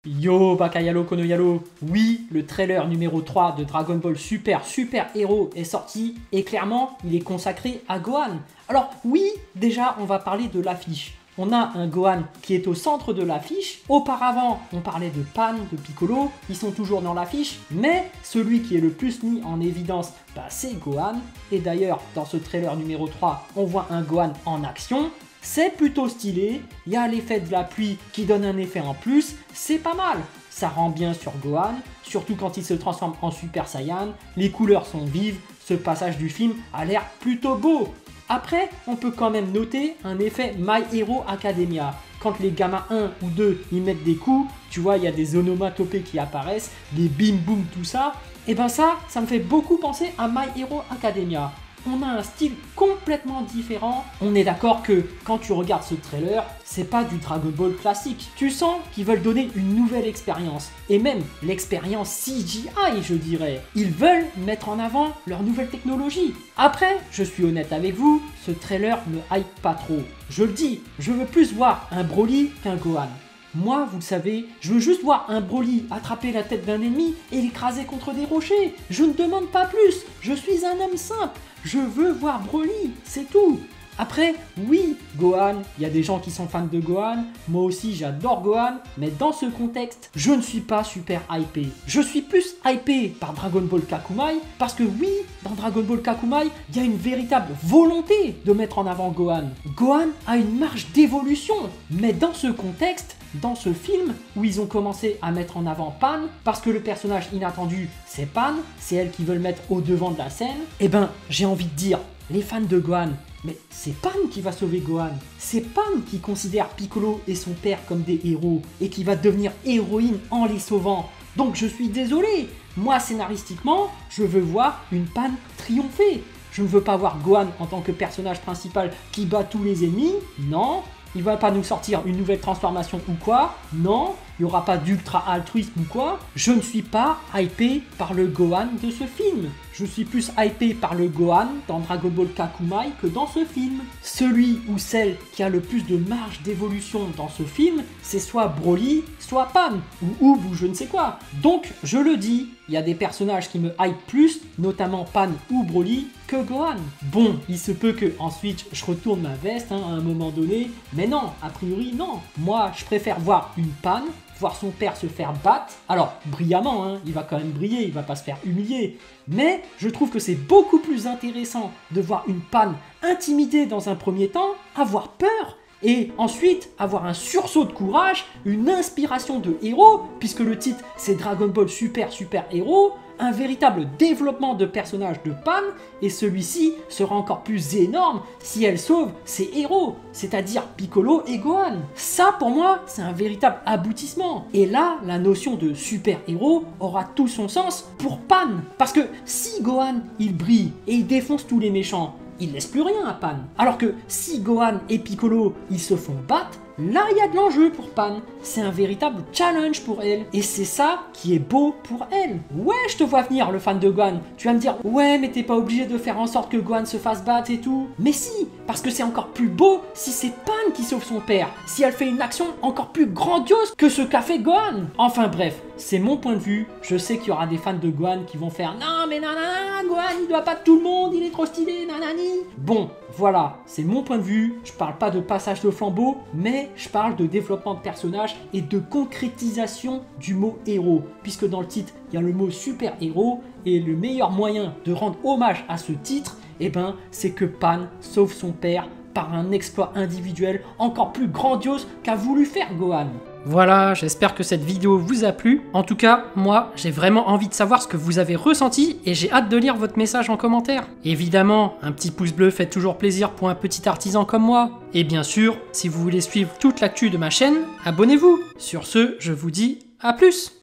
Yo Bakayalo Konoyalo, oui, le trailer numéro 3 de Dragon Ball Super Hero est sorti et clairement il est consacré à Gohan. Alors oui, déjà on va parler de l'affiche. On a un Gohan qui est au centre de l'affiche. Auparavant, on parlait de Pan, de Piccolo, ils sont toujours dans l'affiche, mais celui qui est le plus mis en évidence, c'est Gohan. Et d'ailleurs, dans ce trailer numéro 3, on voit un Gohan en action. C'est plutôt stylé, il y a l'effet de la pluie qui donne un effet en plus, c'est pas mal. Ça rend bien sur Gohan, surtout quand il se transforme en Super Saiyan, les couleurs sont vives, ce passage du film a l'air plutôt beau. Après, on peut quand même noter un effet My Hero Academia. Quand les gamins 1 ou 2 y mettent des coups, tu vois, il y a des onomatopées qui apparaissent, des bim boum, tout ça. Et ben ça me fait beaucoup penser à My Hero Academia. On a un style complètement différent. On est d'accord que quand tu regardes ce trailer, c'est pas du Dragon Ball classique. Tu sens qu'ils veulent donner une nouvelle expérience. Et même l'expérience CGI, je dirais. Ils veulent mettre en avant leur nouvelle technologie. Après, je suis honnête avec vous, ce trailer me hype pas trop. Je le dis, je veux plus voir un Broly qu'un Gohan. Moi, vous le savez, je veux juste voir un Broly attraper la tête d'un ennemi et l'écraser contre des rochers. Je ne demande pas plus, je suis un homme simple. Je veux voir Broly, c'est tout. Après, oui, Gohan, il y a des gens qui sont fans de Gohan, moi aussi j'adore Gohan, mais dans ce contexte, je ne suis pas super hypé. Je suis plus hypé par Dragon Ball Kakumai, parce que oui, dans Dragon Ball Kakumai, il y a une véritable volonté de mettre en avant Gohan. Gohan a une marge d'évolution, mais dans ce contexte, dans ce film où ils ont commencé à mettre en avant Pan, parce que le personnage inattendu c'est Pan, c'est elle qui veut le mettre au devant de la scène, et ben j'ai envie de dire, les fans de Gohan, mais c'est Pan qui va sauver Gohan, c'est Pan qui considère Piccolo et son père comme des héros, et qui va devenir héroïne en les sauvant. Donc je suis désolé, moi scénaristiquement, je veux voir une Pan triompher. Je ne veux pas voir Gohan en tant que personnage principal qui bat tous les ennemis, non. Il va pas nous sortir une nouvelle transformation ou quoi, non. Il n'y aura pas d'ultra altruisme ou quoi. Je ne suis pas hypé par le Gohan de ce film. Je suis plus hypé par le Gohan dans Dragon Ball Kakumai que dans ce film. Celui ou celle qui a le plus de marge d'évolution dans ce film, c'est soit Broly, soit Pan, ou Oob, ou je ne sais quoi. Donc, je le dis, il y a des personnages qui me hype plus, notamment Pan ou Broly, que Gohan. Bon, il se peut que ensuite je retourne ma veste à un moment donné, mais non, a priori non. Moi, je préfère voir une Pan, voir son père se faire battre, alors brillamment, il va quand même briller, il va pas se faire humilier, mais je trouve que c'est beaucoup plus intéressant de voir une Pan intimidée dans un premier temps, avoir peur, et ensuite avoir un sursaut de courage, une inspiration de héros, puisque le titre c'est Dragon Ball Super Hero, un véritable développement de personnage de Pan, et celui-ci sera encore plus énorme si elle sauve ses héros, c'est-à-dire Piccolo et Gohan. Ça pour moi c'est un véritable aboutissement, et là la notion de super-héros aura tout son sens pour Pan, parce que si Gohan il brille et il défonce tous les méchants, il laisse plus rien à Pan. Alors que si Gohan et Piccolo ils se font battre, là il y a de l'enjeu pour Pan. C'est un véritable challenge pour elle. Et c'est ça qui est beau pour elle. Ouais, je te vois venir le fan de Gohan. Tu vas me dire, ouais mais t'es pas obligé de faire en sorte que Gohan se fasse battre et tout. Mais si, parce que c'est encore plus beau si c'est Pan qui sauve son père. Si elle fait une action encore plus grandiose que ce qu'a fait Gohan. Enfin bref, c'est mon point de vue. Je sais qu'il y aura des fans de Gohan qui vont faire, non mais nanana, Gohan il doit battre tout le monde, il est trop stylé, nanani. Bon, voilà, c'est mon point de vue. Je parle pas de passage de flambeau, mais je parle de développement de personnages et de concrétisation du mot héros, puisque dans le titre il y a le mot super héros, et le meilleur moyen de rendre hommage à ce titre, c'est que Pan sauve son père par un exploit individuel encore plus grandiose qu'a voulu faire Gohan. Voilà, j'espère que cette vidéo vous a plu. En tout cas, moi, j'ai vraiment envie de savoir ce que vous avez ressenti et j'ai hâte de lire votre message en commentaire. Évidemment, un petit pouce bleu fait toujours plaisir pour un petit artisan comme moi. Et bien sûr, si vous voulez suivre toute l'actu de ma chaîne, abonnez-vous. Sur ce, je vous dis à plus.